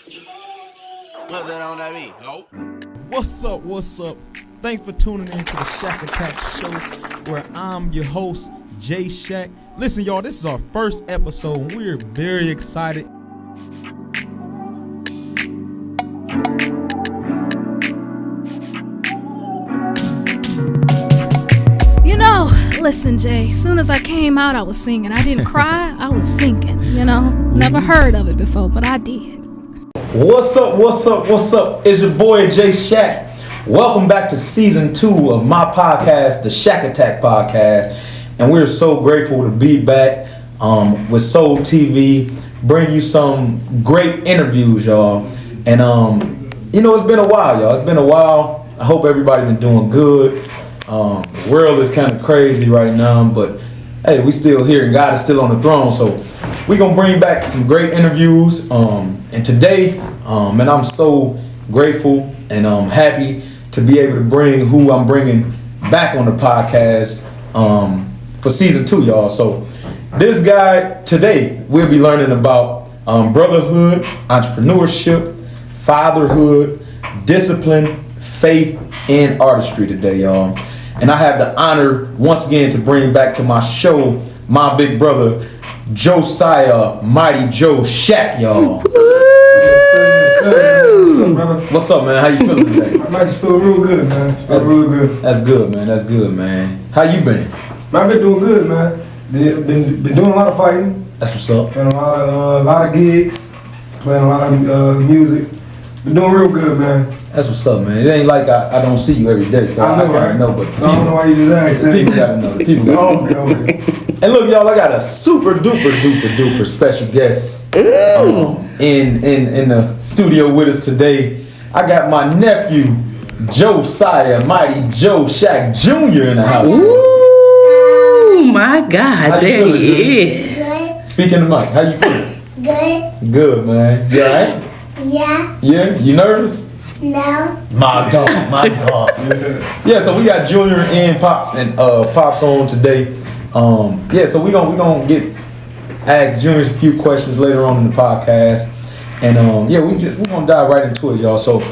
What's that on that beat? Oh. What's up? What's up? Thanks for tuning in to the Shack Attack Show, where I'm your host, Jay Shack. Listen, y'all, this is our first episode, and we're very excited. Listen, Jay, soon as I came out, I was singing. I didn't cry, I was singing, Never heard of it before, but I did. What's up? What's up? What's up? It's your boy, Jay Shack. Welcome back to season 2 of my podcast, the Shack Attack Podcast. And we're so grateful to be back with Soul TV, bring you some great interviews, y'all. And, it's been a while, y'all. It's been a while. I hope everybody's been doing good. The world is kind of crazy right now, but hey, we still here and God is still on the throne. So we're going to bring back some great interviews. And today, and I'm so grateful and happy to be able to bring who I'm bringing back on the podcast for season 2, y'all. So this guy today, we'll be learning about brotherhood, entrepreneurship, fatherhood, discipline, faith, and artistry today, y'all. And I have the honor once again to bring back to my show my big brother, Josiah Mighty Joe Shack, y'all. Yes, sir. What's up, brother? What's up, man? How you feeling today? I just feel real good, man. Real good. That's good, man. That's good, man. How you been? I've been doing good, man. Been doing a lot of fighting. That's what's up. Playing a lot of gigs. Playing a lot of music. Been doing real good, man. That's what's up, man. It ain't like I don't see you every day, so I know, gotta right? know. But so I don't know why you just asked that. People gotta know. The people gotta know. Okay. And look, y'all, I got a super duper special guest in the studio with us today. I got my nephew, Josiah Mighty Joe Shack Jr. in the house. Ooh, my God, there feeling, he is. Speaking to Mike, how you feeling? Good. Good, man. You alright? Yeah. Yeah? You nervous? No. My dog. Yeah, so we got Junior and Pops on today. So we gonna get ask Junior a few questions later on in the podcast, and we're gonna dive right into it, y'all. So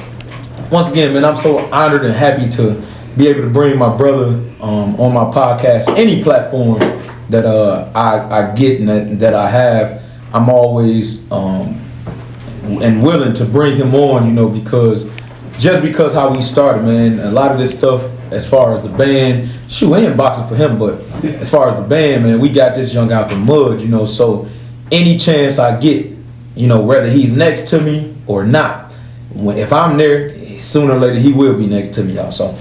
once again, man, I'm so honored and happy to be able to bring my brother on my podcast, any platform that I get and that I have. I'm always and willing to bring him on, because how we started, man. A lot of this stuff, as far as the band, we ain't boxing for him, but as far as the band, man, we got this young out the mud, so any chance I get, whether he's next to me or not, if I'm there, sooner or later he will be next to me, y'all. So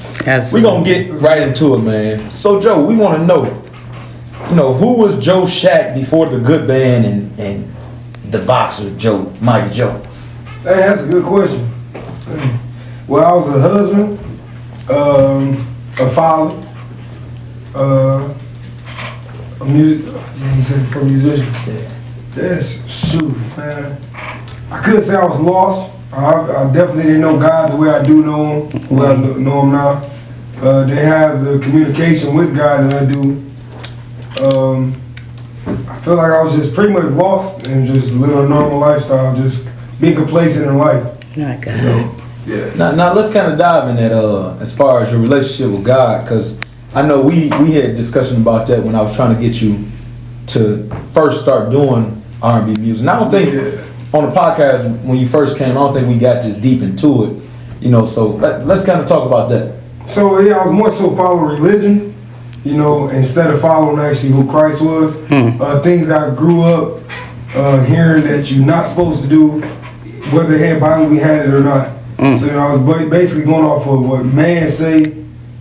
we're gonna get right into it, man. So Joe, we want to know, who was Joe Shack before the good band and the boxer Joe, Mighty Joe? Hey, that's a good question. Well, I was a husband, a father, a musician. Yes, shoot, man. I couldn't say I was lost. I definitely didn't know God the way I do know him, the way I know him now. They have the communication with God that I do. I feel like I was just pretty much lost and just living a normal lifestyle, just being complacent in life. My God. So, yeah. Now let's kind of dive in that as far as your relationship with God, because I know we had a discussion about that when I was trying to get you to first start doing R&B music. And I don't think on the podcast when you first came, I don't think we got just deep into it, so let's kind of talk about that. So yeah, I was more so following religion, instead of following actually who Christ was. Things that I grew up hearing that you're not supposed to do, whether they had Bible behind it or not. So I was basically going off of what man say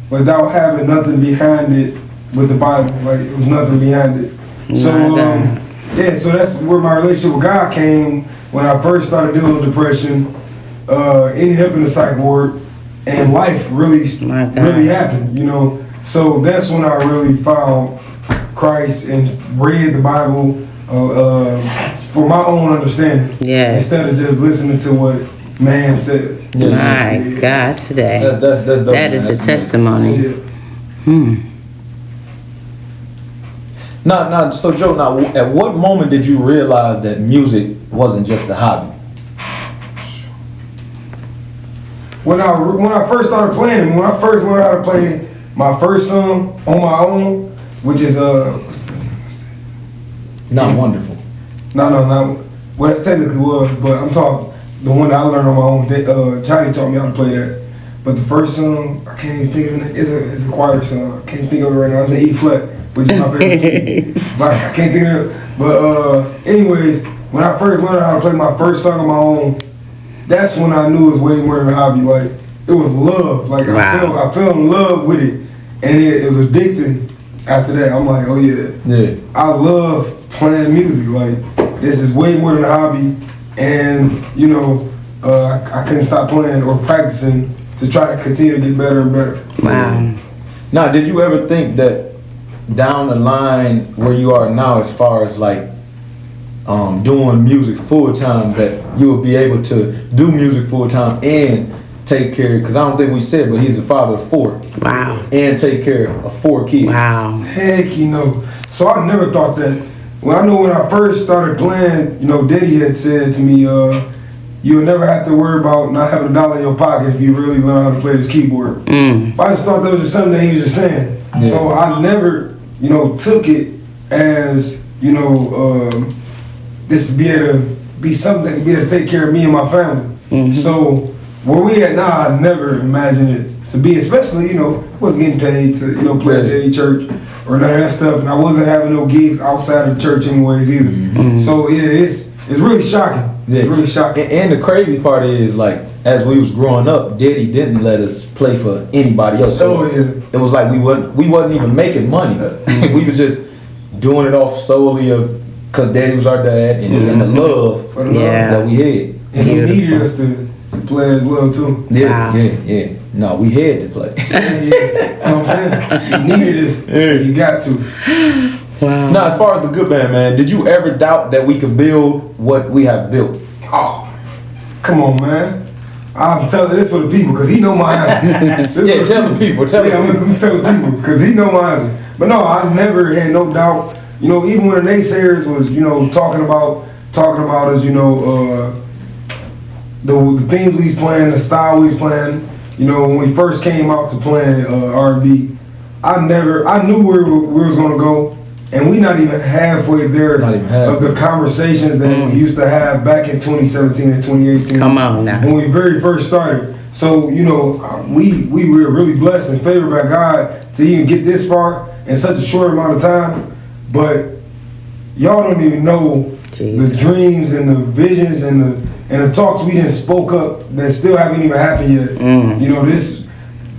without having nothing behind it with the Bible. Like, it was nothing behind it. So so that's where my relationship with God came when I first started dealing with depression. Ended up in the psych ward, and life really happened, So that's when I really found Christ and read the Bible for my own understanding. Yes. Instead of just listening to what man says. My God, today. That's dope, that is a testimony. Now, so Joe, at what moment did you realize that music wasn't just a hobby? when I first started playing, when I first learned how to play my first song on my own, which is Not wonderful. No. Well, that technically was, but I'm talking the one that I learned on my own. Johnny taught me how to play that. But the first song, I can't even think of it. It's a choir song. I can't think of it right now. It's an E flat, which is my favorite key. But I can't think of it. But anyways, when I first learned how to play my first song on my own, that's when I knew it was way more than a hobby. Like it was love. Like I fell in love with it, and it was addicting. After that, I'm like, oh yeah, I love playing music. Like this is way more than a hobby, and you know, I couldn't stop playing or practicing to try to continue to get better and better. Wow. Now, did you ever think that down the line where you are now, as far as like doing music full time, that you would be able to do music full time and take care? Because I don't think we said, but he's a father of 4. Wow. And take care of 4 kids. Wow. Heck, you know. So I never thought that. Well, I know when I first started playing, you know, Daddy had said to me, you'll never have to worry about not having $1 in your pocket if you really learn how to play this keyboard. Mm. I just thought that was just something that he was just saying. Yeah. So I never, you know, took it as, you know, this to be able to be something that can be able to take care of me and my family. Mm-hmm. So where we at now, I never imagined it to be, especially, you know, I wasn't getting paid to, you know, play at any church or none of that stuff, and I wasn't having no gigs outside of the church anyways either. Mm-hmm. So yeah, it's really shocking. Yeah. It's really shocking. And the crazy part is, like, as we was growing up, Daddy didn't let us play for anybody else. So it was like we wasn't even making money. We was just doing it off solely of because Daddy was our dad and the love that we had. And he needed us to play as well too. Yeah, yeah. No, we had to play. That's what I'm saying. You needed us, so you got to. Wow. Now, as far as the Good Band, man, did you ever doubt that we could build what we have built? Oh, come on, man. I'm telling this for the people because he know my answer. Yeah, tell the people. I'm telling people because he know my answer. But no, I never had no doubt. You know, even when the naysayers was, you know, talking about us, you know, the things we was playing, the style we was playing. You know, when we first came out to playing R&B, I knew where we was gonna go, and we not even halfway there of the conversations that we used to have back in 2017 and 2018. Come on now. When we very first started. So, you know, we were really blessed and favored by God to even get this far in such a short amount of time. But y'all don't even know the dreams and the visions and the talks we didn't spoke up that still haven't even happened yet. You know,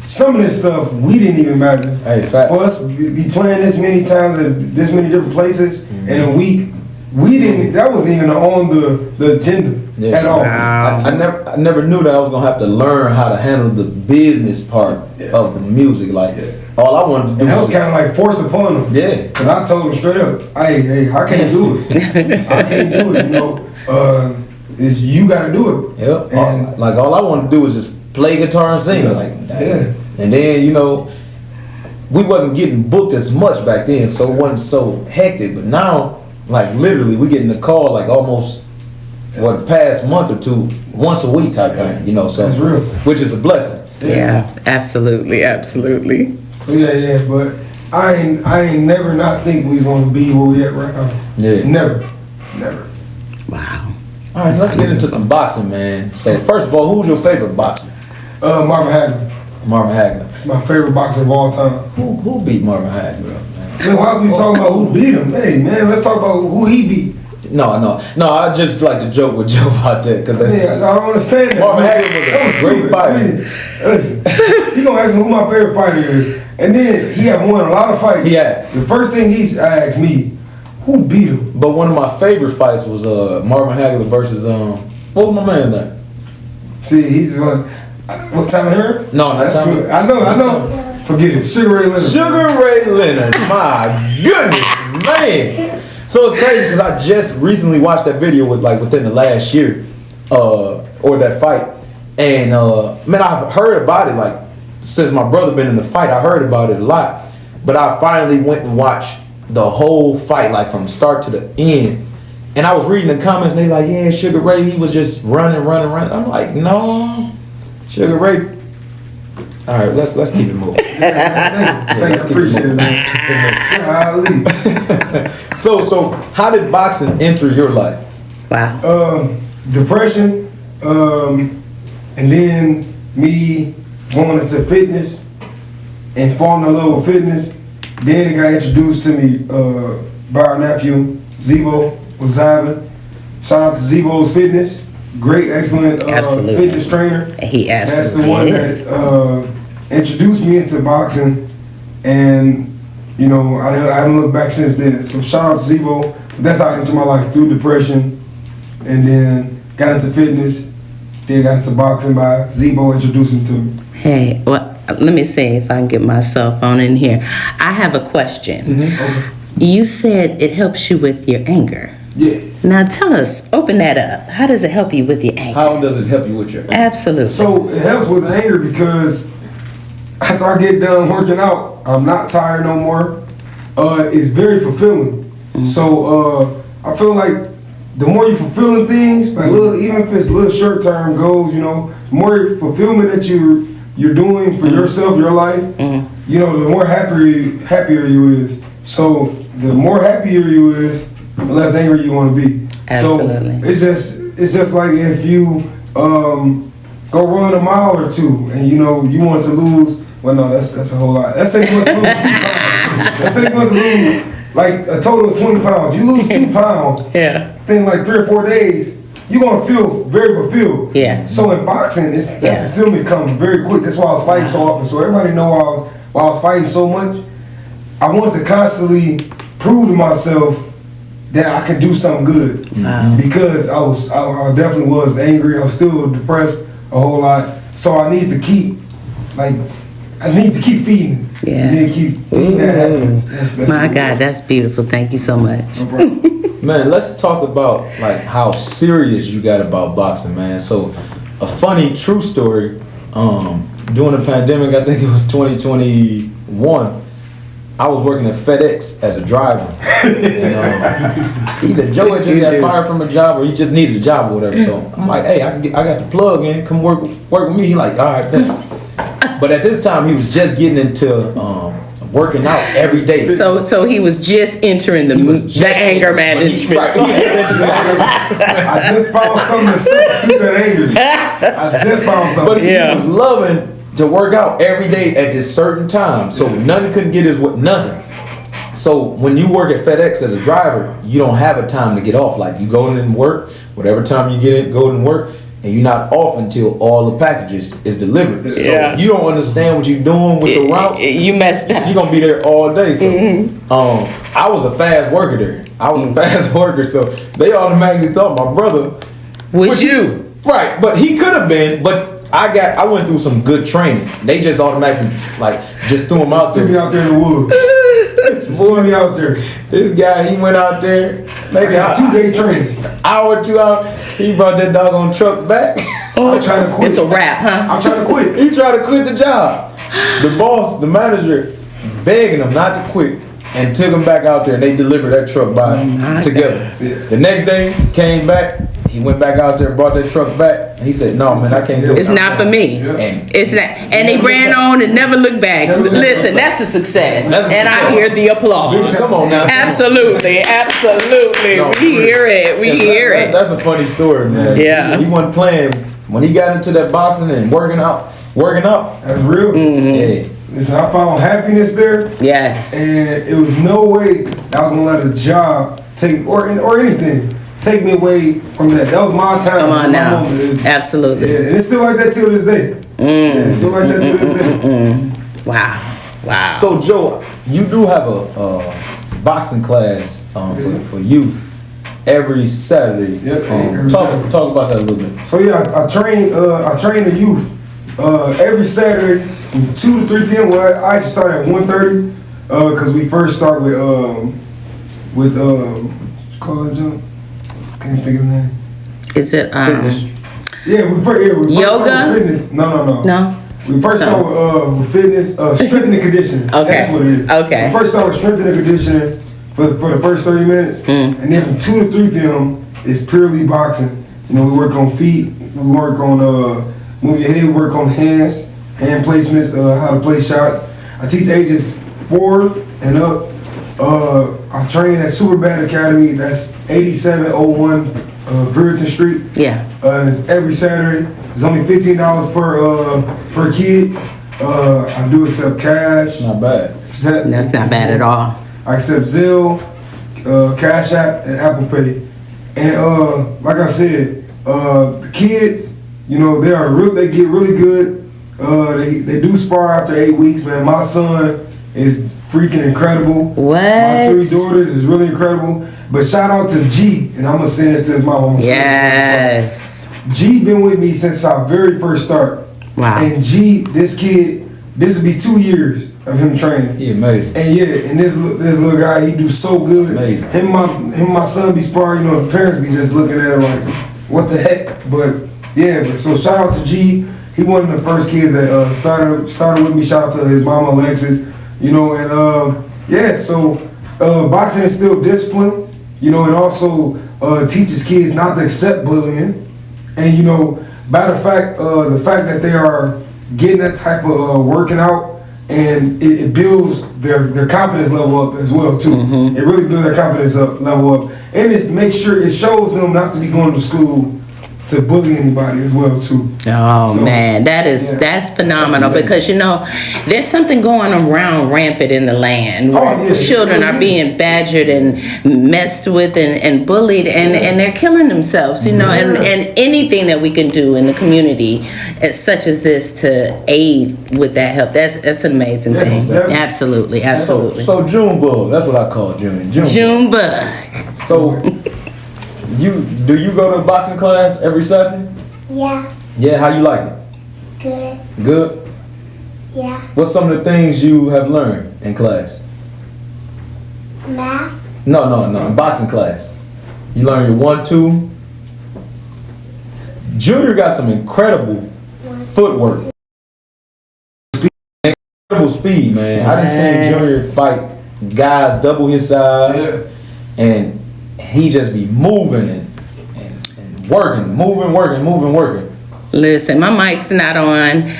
some of this stuff we didn't even imagine. Hey, fact. For us to be playing this many times at this many different places in a week, we didn't. That wasn't even on the agenda at all. Wow. I never knew that I was gonna have to learn how to handle the business part of the music. Like all I wanted to do And that was kind of like forced upon them. Yeah. Cause I told them straight up, hey, I can't do it. I can't do it. You know, is you got to do it. Yep. And Like all I wanted to do was just play guitar and sing. Like and then you know we wasn't getting booked as much back then, so it wasn't so hectic. But now, like literally, we getting the call like almost the past month or two, once a week type thing. You know, so that's real. Which is a blessing. Yeah, absolutely. Yeah, but I ain't never not think we was gonna be where we at right now. Yeah. Never. Wow. All right, let's get into some boxing, man. So first of all, who's your favorite boxer? Marvin Hagler. Marvin Hagler. It's my favorite boxer of all time. Who beat Marvin Hagler? Man, why is we talking about who beat him? Hey, man, let's talk about who he beat. No. I just like to joke with Joe about that because that's I don't understand that. Marvin Hagler was a great fighter. Listen, you gonna ask me who my favorite fighter is, and then he had won a lot of fights. Yeah. The first thing he asked me, who beat him? But one of my favorite fights was Marvin Hagler versus what was my man's name? See, he's what's Tommy Hearns? No, not That's Tommy. good. I know. Forget it. Sugar Ray Leonard. Sugar Ray Leonard. My goodness, man. So it's crazy because I just recently watched that video within the last year, or that fight, and man, I've heard about it like since my brother been in the fight. I heard about it a lot, but I finally went and watched the whole fight, like from start to the end. And I was reading the comments, and they like, yeah, Sugar Ray, he was just running. I'm like, no, Sugar Ray. All right, let's keep it moving. Thank you. I appreciate it, man. So how did boxing enter your life? Wow. Depression, and then me going into fitness and falling in love with fitness. Then it got introduced to me by our nephew, Zebo Wazaga. Shout out to Zebo's Fitness. Great, excellent Absolutely. fitness trainer. He That's absolutely the one is. that introduced me into boxing. And, you know, I haven't looked back since then. So shout out to Zebo. That's how I entered my life, through depression. And then got into fitness. Then got into boxing by Zebo introducing to me. Hey, well, let me see if I can get my cell phone in here. I have a question. Okay. You said it helps you with your anger. Yeah. Now tell us, open that up. How does it help you with your anger? How does it help you with your? Absolutely. So it helps with anger because after I get done working out, I'm not tired no more. It's very fulfilling. So I feel like the more you fulfilling things, like even if it's little short term goals, you know, the more fulfillment that you're doing for yourself, your life, you know, the more happier you is. So the more happier you is, the less angry you want to be. Absolutely. So it's just like if you go run a mile or two, and you know you want to lose. Well, no, that's a whole lot. Let's say you want to lose 2 pounds. Let's say you want to lose like a total of 20 pounds. You lose 2 pounds. Yeah. Then like 3 or 4 days, you're gonna feel very fulfilled. Yeah. So in boxing, that Yeah. fulfillment comes very quick. That's why I was fighting so often. So everybody know why I was fighting so much. I wanted to constantly prove to myself that I could do something good. Wow. Because I definitely was angry. I was still depressed a whole lot. So I need to keep feeding. Yeah. I need to keep feeding that happiness. That's My what it God, is. that's beautiful. Thank you so much. No problem. Man, let's talk about like how serious you got about boxing, man. So, a funny true story. During the pandemic, I think it was 2021. I was working at FedEx as a driver. And, either Joe had just got fired from a job or he just needed a job or whatever. So I'm like, hey, I got the plug in. Come work with me. He like, all right. But at this time, he was just getting into working out every day. So he was just entering the anger management. Right. I just found something to substitute that anger. I just found something. But he was loving to work out every day at this certain time. So nothing couldn't get his nothing. So when you work at FedEx as a driver, you don't have a time to get off. Like you go in and work, whatever time you get in, go and work, and you're not off until all the packages is delivered. So you don't understand what you're doing with the route. You messed up. You're gonna be there all day. So I was a fast worker there. So they automatically thought my brother Was you? Right, but he could have been, but I went through some good training. They just automatically just threw him out Threw me there. out there in the woods. Just threw me out there. This guy, he went out there, maybe I got 2-day training. hour, 2 hours. He brought that doggone truck back. I'm trying to quit. It's a wrap, huh? I'm trying to quit. He tried to quit the job. The boss, the manager, begging him not to quit, and took him back out there, and they delivered that truck by together. The next day, came back. He went back out there, brought that truck back, and he said, "No, man, I can't do it." It's not for me. And It's not. And he ran on and never looked back. Listen, that's a success. That's a And I success. hear the applause. Come on now. Absolutely, absolutely. No, We hear it. We hear it. That's a funny story, man. Yeah. He wasn't playing when he got into that boxing and working out. That's real. Yeah. Listen, I found happiness there, Yes. and it was no way I was gonna let a job take or anything take me away from that. That was my time. Come on my now. moment. Absolutely. Yeah, and it's still like that till this day. Yeah, it's still like that till this day. Wow. Wow. So Joe, you do have a boxing class for youth every Saturday. Yep, every talk Saturday. talk about that a little bit. So yeah, I train the youth every Saturday from 2 to 3 p.m. Well, I actually start at 1:30 because we first start with what you call it, John? Can't think of the name. Is it Fitness. Yeah, we first Yoga? start with fitness. No. No? We first start with fitness, strength and conditioning. Okay. That's what it is. Okay. We first start with strength and conditioning for the first 30 minutes. And then from 2 to 3 p.m. is purely boxing. You know, we work on feet, we work on move your head, work on hands, hand placements, how to place shots. I teach ages 4 and up. I train at Superbad Academy. That's 8701 Puritan Street. Yeah. And it's every Saturday. It's only $15 per kid. I do accept cash. Not bad. That's not bad at all. I accept Zelle, Cash App, and Apple Pay. And like I said, the kids, you know, they get really good. They do spar after 8 weeks, man. My son is freaking incredible. What? My 3 daughters is really incredible. But shout out to G, and I'm gonna send this to his mom. Yes. G been with me since our very first start. Wow. And G, this kid, this will be 2 years of him training. He amazing. And yeah, and this little guy, he do so good. Amazing. Him and my son be sparring, you know, the parents be just looking at him like, what the heck? But yeah, but so shout out to G. He one of the first kids that started with me. Shout out to his mama Alexis, you know, and yeah, so boxing is still discipline, you know, and also teaches kids not to accept bullying. And you know, by the fact that they are getting that type of working out, and it builds their confidence level up as well too. It really builds their confidence level up, and it makes sure it shows them not to be going to school to bully anybody as well too. Oh So, man, that's phenomenal, because you know there's something going around rampant in the land where Oh, yeah, children yeah. are being badgered and messed with and bullied, and they're killing themselves, you know, Yeah. and anything that we can do in the community such as this to aid with that help, that's an amazing Yes, thing. definitely. Absolutely. So Junebug, that's what I call June. Junebug. So do you go to boxing class every Saturday? Yeah. Yeah, how you like it? Good. Good? Yeah. What's some of the things you have learned in class? Math. No, in boxing class. You learn your 1, 2. Junior got some incredible footwork. Incredible speed, man. I done seen Junior fight guys double his size, and he just be moving and working. Listen, my mic's not on,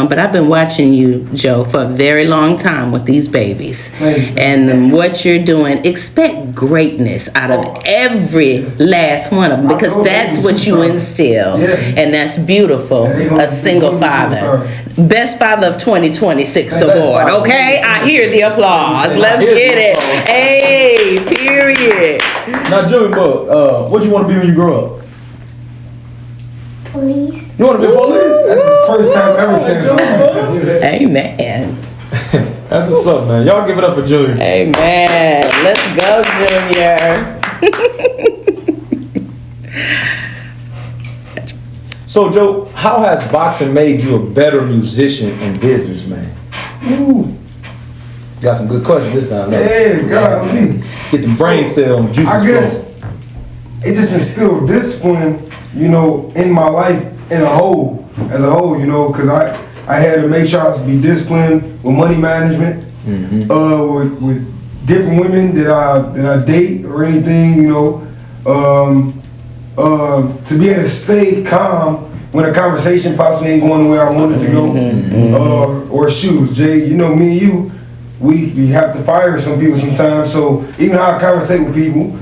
but I've been watching you, Joe, for a very long time with these babies. And what you're doing, expect greatness out of every last one of them, because that's what you instill. And that's beautiful. A single father. Best father of 2026 award, okay? I hear the applause. Let's get it. Hey, period. Now, Junebug, what do you want to be when you grow up? Police. You want to be police? That's his first time ever saying something. Amen. That's what's up, man. Y'all give it up for Junior. Amen. Let's go, Junior. So, Joe, how has boxing made you a better musician and businessman? Ooh. Got some good questions this time. Yeah, God, I mean, Get the brain cell juices I guess flowing. it just instilled discipline, you know, in my life as a whole, you know, because I had to make sure I was be disciplined with money management, with different women that I date or anything, you know, to be able to stay calm when a conversation possibly ain't going the way I want it to go, or shoes, Jay, you know, me and you, we have to fire some people sometimes, so even how I conversate with people,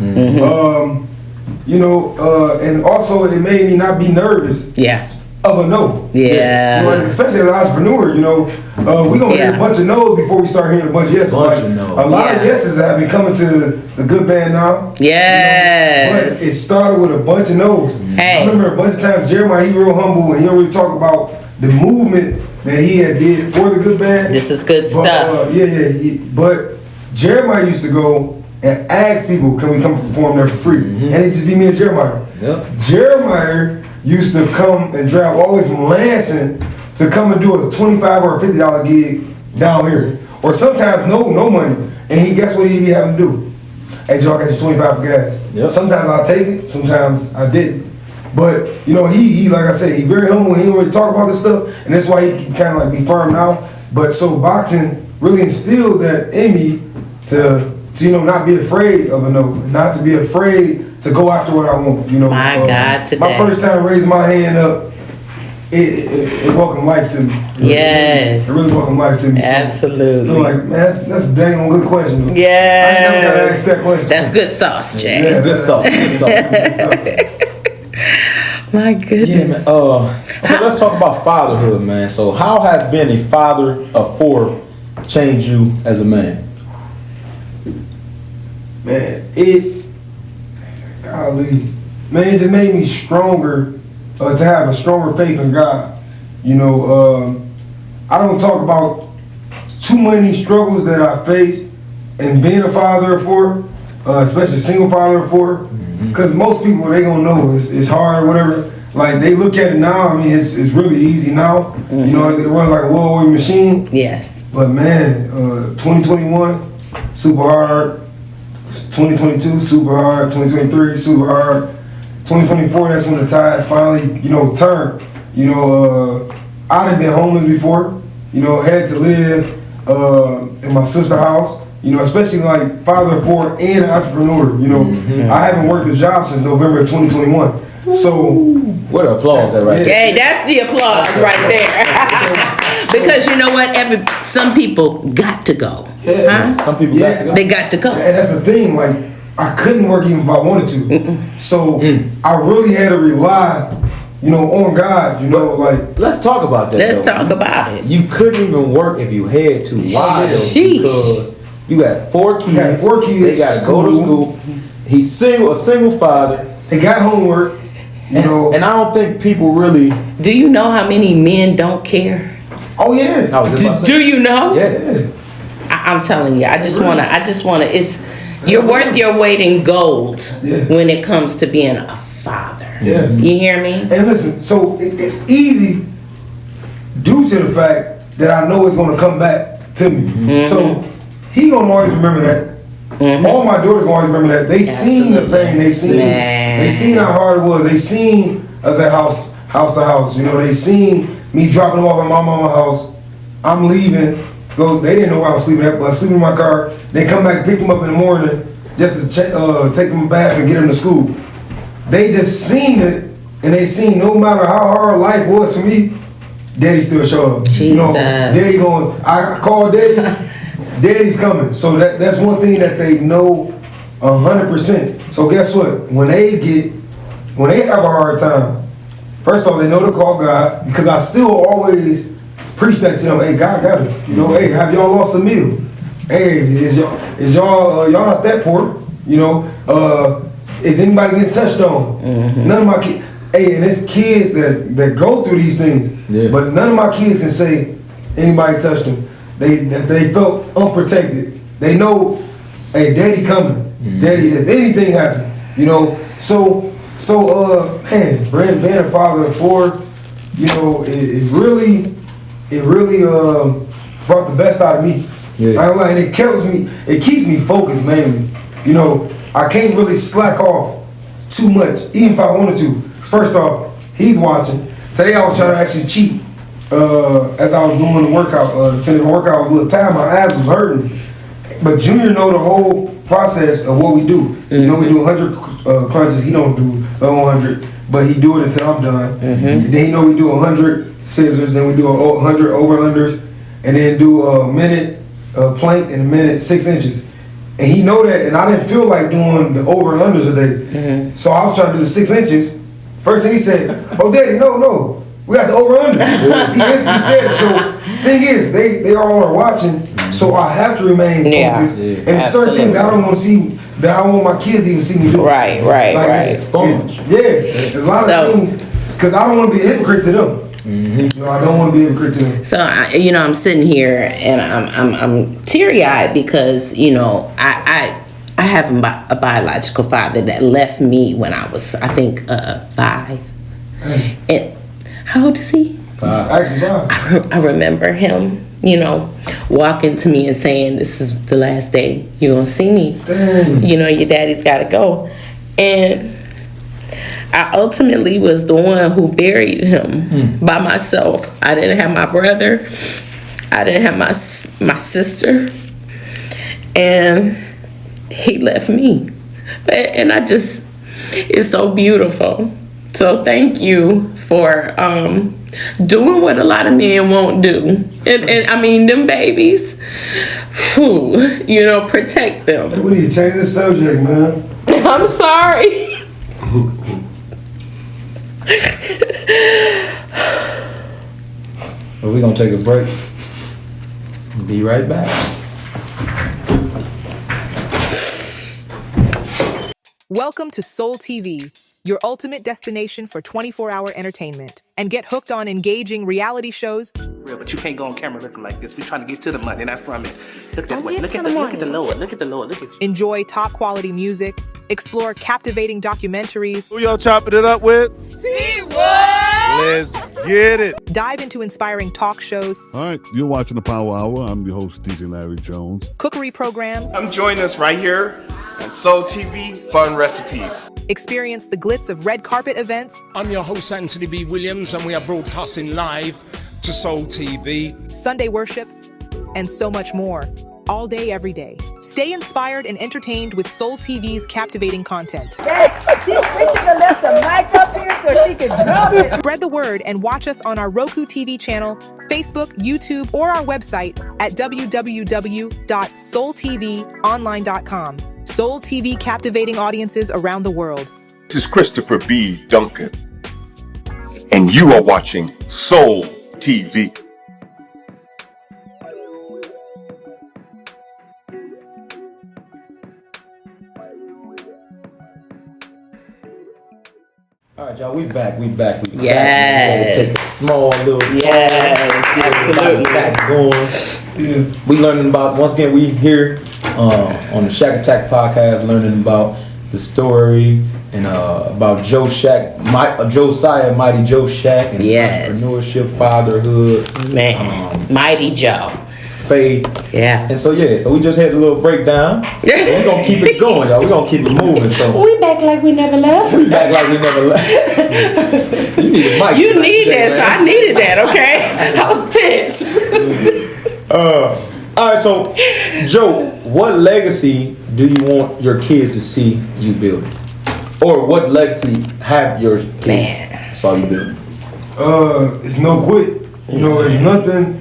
you know, and also it made me not be nervous Yes. of a no. Yeah. You know, especially as an entrepreneur, you know, we gonna hear a bunch of no's before we start hearing a bunch of yeses. Bunch of no's. A lot of yeses have been coming to the good band now. Yes. But it started with a bunch of no's. Hey. I remember a bunch of times Jeremiah, he real humble and he don't really talk about the movement that he had did for the good band. This is good But, stuff. but Jeremiah used to go and ask people, can we come perform there for free? And it just be me and Jeremiah. Yep. Jeremiah used to come and drive all the way from Lansing to come and do a $25 or $50 gig down here. Or sometimes no money. And he guess what he'd be having to do? Hey, Joe, I got you 25 for gas. Yep. Sometimes I'll take it, sometimes I didn't. But, you know, he like I said, he very humble, he don't really talk about this stuff, and that's why he can kind of like be firm now. But so boxing really instilled that in me to you know, not be afraid of a no, not to be afraid to go after what I want, you know. My God, today. My first time raising my hand up, it welcomed life to me. Yes. It really welcomed life to me. So Absolutely. I feel like, man, that's a dang on good question. Though. Yes. I ain't never got to ask that question. That's good sauce, Jay. Yeah, Good sauce. Good sauce. My goodness. Yeah, man. Okay, let's talk about fatherhood, man. So, how has being a father of 4 changed you as a man? Man, it just made me stronger, to have a stronger faith in God. You know, I don't talk about too many struggles that I faced in being a father of 4, especially a single father of 4, because most people, they gonna know it's hard or whatever. Like, they look at it now, I mean, it's really easy now. You know, it runs like a well-oiled machine. Yes. But man, 2021, super hard. 2022, super hard. 2023, super hard. 2024, that's when the tides finally, turn. I'd have been homeless before. Had to live in my sister's house. Especially like father of 4 and an entrepreneur. I haven't worked a job since November of 2021. So, What an applause that right there. Hey, that's the applause right there. Because you know what? Some people got to go. Yeah. Some people got to go. They got to go. and that's the thing. Like, I couldn't work even if I wanted to. So I really had to rely, on God. Like. Let's talk about that. Let's though. talk about it. You couldn't even work if you had to. Why? though? Sheesh. Because you got 4 kids. You got 4 kids, They got to go to school. He's a single father. They got homework. And I don't think people really. Do you know how many men don't care? Oh yeah. I was just about to say- Do you know? Yeah. I'm telling you, I just wanna. You're worth your weight in gold Yeah. when it comes to being a father. Yeah. You hear me? And listen, so it's easy due to the fact that I know it's gonna come back to me. So he gonna always remember that. All my daughters gonna always remember that. They seen the pain. They seen how hard it was. They seen us at house to house. They seen me dropping them off at my mama's house. I'm leaving. Go. They didn't know where I was sleeping at, but I was sleeping in my car. They come back, pick them up in the morning, just to take them a bath and get them to school. They just seen it, and they seen no matter how hard life was for me, Daddy still showed up. Jesus. Daddy going. I called Daddy. Daddy's coming. So that's one thing that they know 100%. So guess what? When they have a hard time, first of all, they know to call God, because I still always preach that to them. Hey, God got us. Hey, have y'all lost a meal? Hey, is y'all not that poor? Is anybody getting touched on? None of my kids. Hey, and it's kids that go through these things. Yeah. But none of my kids can say anybody touched them. They felt unprotected. They know, hey, Daddy coming. Daddy, if anything happened, So man, being a father of 4, it really brought the best out of me. Yeah. I don't lie, and it keeps me focused mainly. I can't really slack off too much, even if I wanted to. First off, he's watching. Today I was trying to actually cheat. As I was doing the workout, finish the workout, I was a little tired, my abs was hurting. But Junior know the whole process of what we do. We do 100 crunches, he don't do the 100, but he do it until I'm done. Then we do 100 scissors, then we do 100 over-unders, and then do a minute plank and a minute 6 inches. And he know that, and I didn't feel like doing the over-unders a day. So I was trying to do the 6 inches. First thing he said, oh, Daddy, no. We got the over-under. He instantly said it. So, thing is, they all are watching, so I have to remain focused. Yeah, and there's certain things that I don't want to see, that I don't want my kids to even see me do. Right. There's a lot of things, because I don't want to be a hypocrite to them. I don't want to be a hypocrite to them. So I'm sitting here and I'm teary-eyed because I have a biological father that left me when I was, I think, 5. And how old is he? Actually, 5. I remember him, walking to me and saying, "This is the last day you're gonna see me. Dang. Your daddy's gotta go." And I ultimately was the one who buried him by myself. I didn't have my brother. I didn't have my sister, and he left me. And it's so beautiful So thank you for doing what a lot of men won't do. And I mean, them babies, whew, you know, protect them. We need to change the subject, man. I'm sorry. Well, we're going to take a break. Be right back. Welcome to Soul TV, your ultimate destination for 24-hour entertainment. And get hooked on engaging reality shows. Real, but you can't go on camera looking like this. We're trying to get to the money, not from it. Look that way. Look at the Lord. Look at the Lord. Look at you. Enjoy top quality music. Explore captivating documentaries. Who y'all chopping it up with? T-Wood! Let's get it. Dive into inspiring talk shows. All right, you're watching the Power Hour. I'm your host, DJ Larry Jones. Cookery programs. Come join us right here on Soul TV, Fun Recipes. Experience the glitz of red carpet events. I'm your host, Anthony B. Williams, and we are broadcasting live to Soul TV. Sunday worship, and so much more. All day, every day. Stay inspired and entertained with Soul TV's captivating content. We should have left the mic up here so she could drop it. Spread the word and watch us on our Roku TV channel, Facebook, YouTube, or our website at www.soultvonline.com. Soul TV captivating audiences around the world. This is Christopher B. Duncan, and you are watching Soul TV. All right, y'all, we back. Yes. Take a small little absolutely. Back going. Yeah. We learning about, once again, we here on the Shack Attack podcast, learning about the story and about Joe Shack, Josiah, Mighty Joe Shack, and entrepreneurship, fatherhood. Man, Mighty Joe. Faith. Yeah. And so we just had a little breakdown. We're gonna keep it going, y'all. We're gonna keep it moving. So we back like we never left. You need a mic. You need that, so I needed that, okay? I was tense. All right, so Joe, what legacy do you want your kids to see you build? Or what legacy have your kids saw you build? It's no quit. You know, it's nothing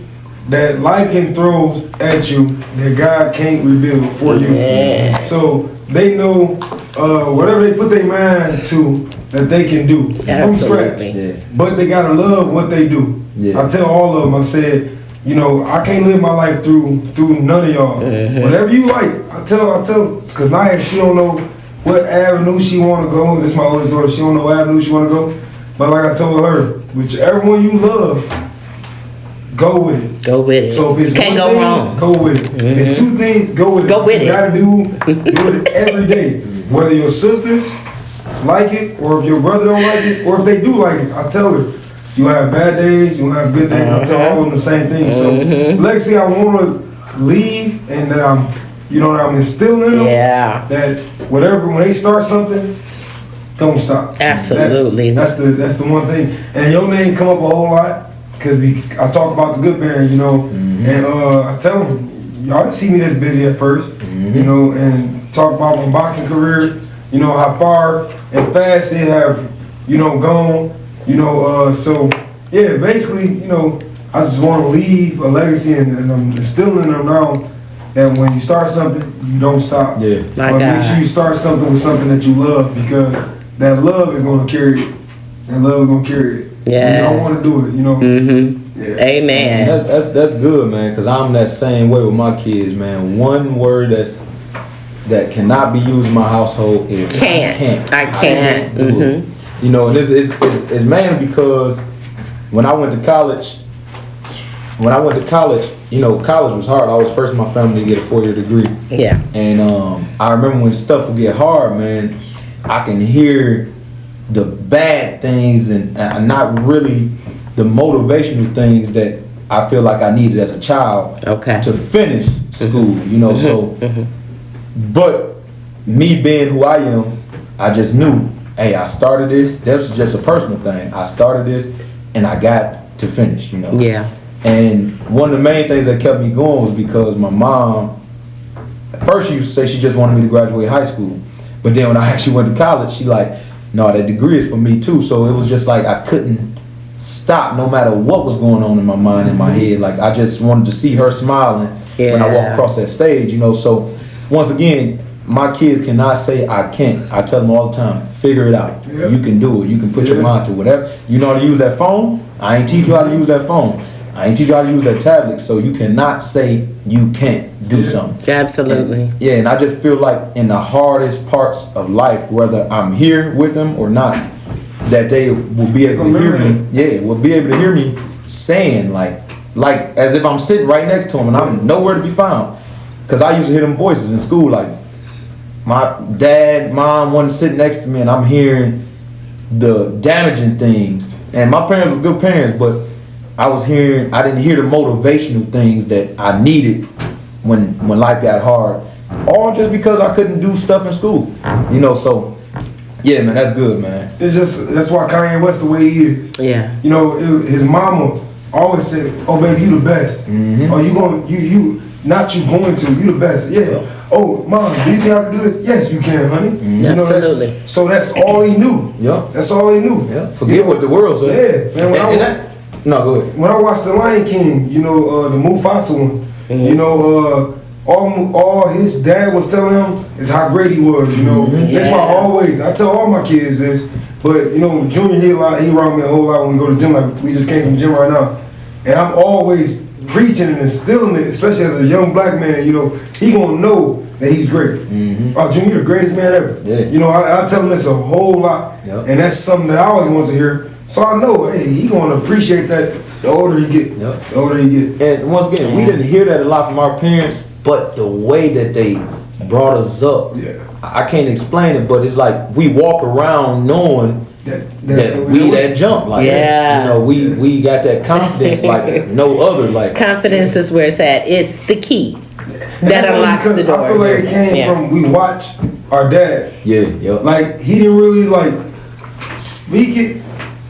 that life can throw at you that God can't rebuild for you. Yeah. So they know whatever they put their mind to that they can do from scratch. Yeah. But they gotta love what they do. Yeah. I tell all of them, I said, you know, I can't live my life through none of y'all. Mm-hmm. Whatever you like, I tell, because Naya, she don't know what avenue she want to go. This is my oldest daughter. She don't know what avenue she want to go. But like I told her, whichever one you love, go with it. Go with it. So if it's can't one go thing, wrong. Go with it. Mm-hmm. If it's two things, go with it. Go with you gotta do it every day. Whether your sisters like it, or if your brother don't like it, or if they do like it, I tell her, you have bad days, you have good days. I tell all of them the same thing. So legacy I want to leave, and that I'm instilling in them. Yeah. That whatever, when they start something, don't stop. Absolutely. That's the one thing. And your name come up a whole lot. Because I talk about the good band, you know, and I tell them, y'all didn't see me this busy at first, you know, and talk about my boxing career, you know, how far and fast it have, you know, gone, you know, so, yeah, basically, you know, I just want to leave a legacy, and I'm instilling them now that when you start something, you don't stop. Yeah. But make sure you start something with something that you love, because that love is going to carry it. That love is going to carry it. Yeah, you don't want to do it, you know. Yeah. Amen. That's good, man. Because I'm that same way with my kids, man. One word that cannot be used in my household is can't. I can't. You know, and it's mainly because when I went to college, you know, college was hard. I was first in my family to get a 4-year degree. Yeah. And I remember when stuff would get hard, man, I can hear the bad things and not really the motivational things that I feel like I needed as a child to finish school, you know. So, but me being who I am, I just knew, hey, I started this. This was just a personal thing. I started this, and I got to finish, you know. Yeah. And one of the main things that kept me going was because my mom, at first she used to say she just wanted me to graduate high school, but then when I actually went to college, she like, no, that degree is for me too. So it was just like I couldn't stop no matter what was going on in my mind, in my head. Like I just wanted to see her smiling when I walked across that stage, you know. So once again, my kids cannot say I can't. I tell them all the time, figure it out. You can do it. You can put your mind to whatever. You know how to use that phone? I ain't teach you how to use that phone. I ain't teach you how to use that tablet. So you cannot say you can't do something. Absolutely. And I just feel like in the hardest parts of life, whether I'm here with them or not, that they will be able to hear me. Yeah, will be able to hear me saying like as if I'm sitting right next to them and I'm nowhere to be found. Cause I used to hear them voices in school, like my dad, mom wasn't sitting next to me, and I'm hearing the damaging things. And my parents were good parents, but I didn't hear the motivational things that I needed when life got hard. All just because I couldn't do stuff in school, you know. So yeah, man, that's good, man. That's why Kanye West the way he is. Yeah. You know, his mama always said, "Oh baby, you the best. Oh, you going you the best. Yeah. Oh, mom, do you think I can do this? Yes, you can, honey. You know, absolutely. That's all he knew. Yeah. That's all he knew. Yeah. Forget what the world said. Yeah, man. No, go ahead. When I watched The Lion King, you know, the Mufasa one, you know, all his dad was telling him is how great he was, you know. That's why I tell all my kids this, but, you know, Junior, he around me a whole lot when we go to the gym, like we just came from the gym right now. And I'm always preaching and instilling it, especially as a young black man, you know, he gonna know that he's great. Oh, Junior, you're the greatest man ever. Yeah. You know, I tell him this a whole lot, and that's something that I always want to hear. So I know, hey, he gonna appreciate that the older he get. The older he get. And once again, we didn't hear that a lot from our parents, but the way that they brought us up, I can't explain it, but it's like we walk around knowing that we that jump, like you know, we got that confidence like no other. Like confidence is where it's at. It's the key that unlocks the door. I feel like it came from we watched our dad. Like he didn't really like speak it,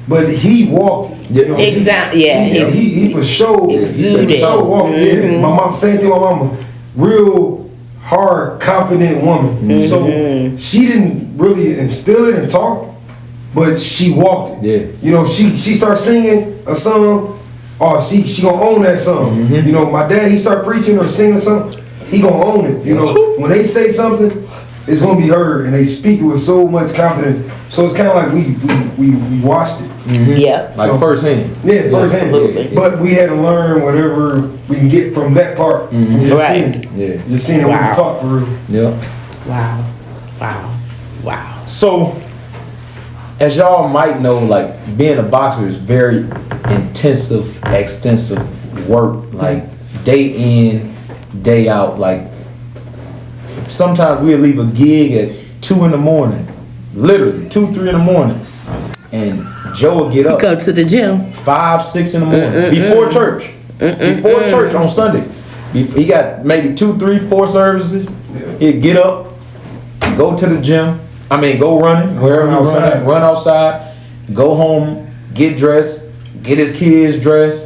but he walked. You know, exactly. He for sure. Exuded. He for sure walked. My mom, same thing. My mama, real hard, confident woman. So she didn't really instill it and talk. But she walked it. You know, she started singing a song, or she gonna own that song. You know, my dad, he start preaching or singing something, he gonna own it. You know, when they say something, it's gonna be heard, and they speak it with so much confidence. So it's kind of like we watched it. Yeah, like firsthand. Yeah, firsthand. Absolutely. But we had to learn whatever we can get from that part, from just seeing it. Just seeing it wasn't taught for real. Yeah. Wow. So, as y'all might know, like being a boxer is very intensive, extensive work, like day in, day out. Like sometimes we'll leave a gig at 2 in the morning, literally 2, 3 in the morning, and Joe will get up. Go to the gym 5, 6 in the morning before church. Before church on Sunday, he got maybe 2, 3, 4 services. He'll get up, go to the gym. Go running, wherever you run outside, go home, get dressed, get his kids dressed,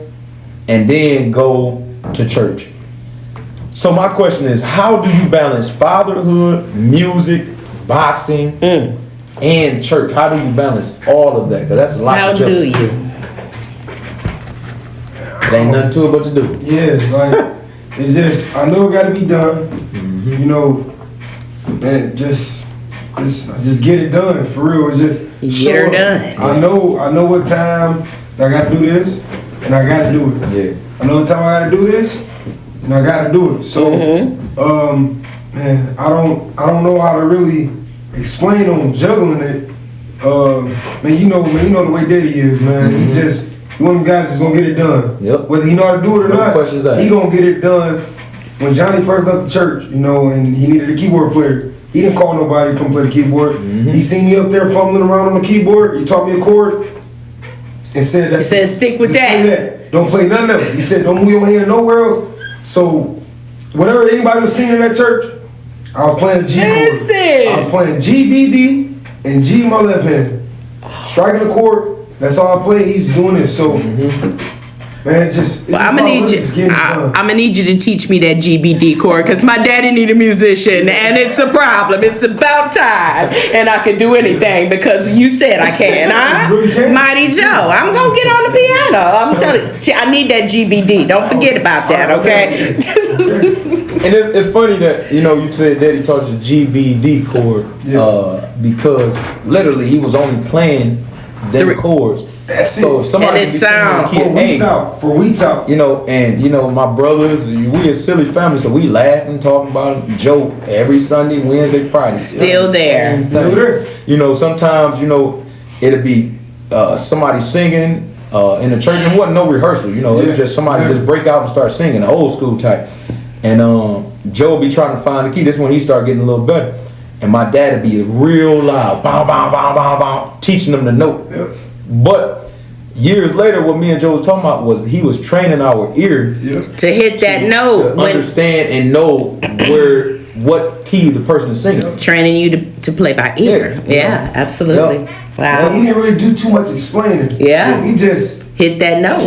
and then go to church. So my question is, how do you balance fatherhood, music, boxing, and church? How do you balance all of that? Because that's a lot How to juggle. do you? It ain't nothing to it but to do. Yeah, like, it's just, I know it gotta be done, you know, and just get it done, for real. It's just get her done. I know what time I gotta do this, and I gotta do it. Yeah. I know what time I gotta do this, and I gotta do it. So, man, I don't know how to really explain on juggling it. Man, you know the way Daddy is, man. He one of them guys that's gonna get it done. Whether he know how to do it or not, he gonna get it done. When Johnny first left the church, you know, and he needed a keyboard player, he didn't call nobody to come play the keyboard. He seen me up there fumbling around on the keyboard. He taught me a chord and said, He said, stick with that. Don't play none of it. He said, don't move your hand nowhere else. So, whatever anybody was singing in that church, I was playing a G chord. I was playing G, B, D, and G in my left hand. Striking the chord, that's all I played. He's doing this. So, Man, it's just. Well, I'm gonna need you to teach me that GBD chord because my daddy need a musician and it's a problem. It's about time, and I can do anything because you said I can, huh? Really can. Mighty Joe, I'm gonna get on the piano. I'm telling you, I need that GBD. Don't forget about that, okay? And it's funny that you said Daddy taught you GBD chord because literally he was only playing them chords. That's so it. somebody And it sound for weeks out. And my brothers, we a silly family, so we laugh and talk about it, joke every Sunday, Wednesday, Friday. Still there. Sometimes it'll be somebody singing in the church. It wasn't no rehearsal. It was just somebody just break out and start singing, the old school type. And Joe be trying to find the key. This is when he started getting a little better. And my dad would be real loud, bow, bow, bow, bow, bow, teaching them the note. Yep. But years later, what me and Joe was talking about was he was training our ear to hit that note, to understand and know what key the person is singing. Training you to play by ear. Yeah, absolutely. Wow. Well, he didn't really do too much explaining. Yeah. He just hit that note.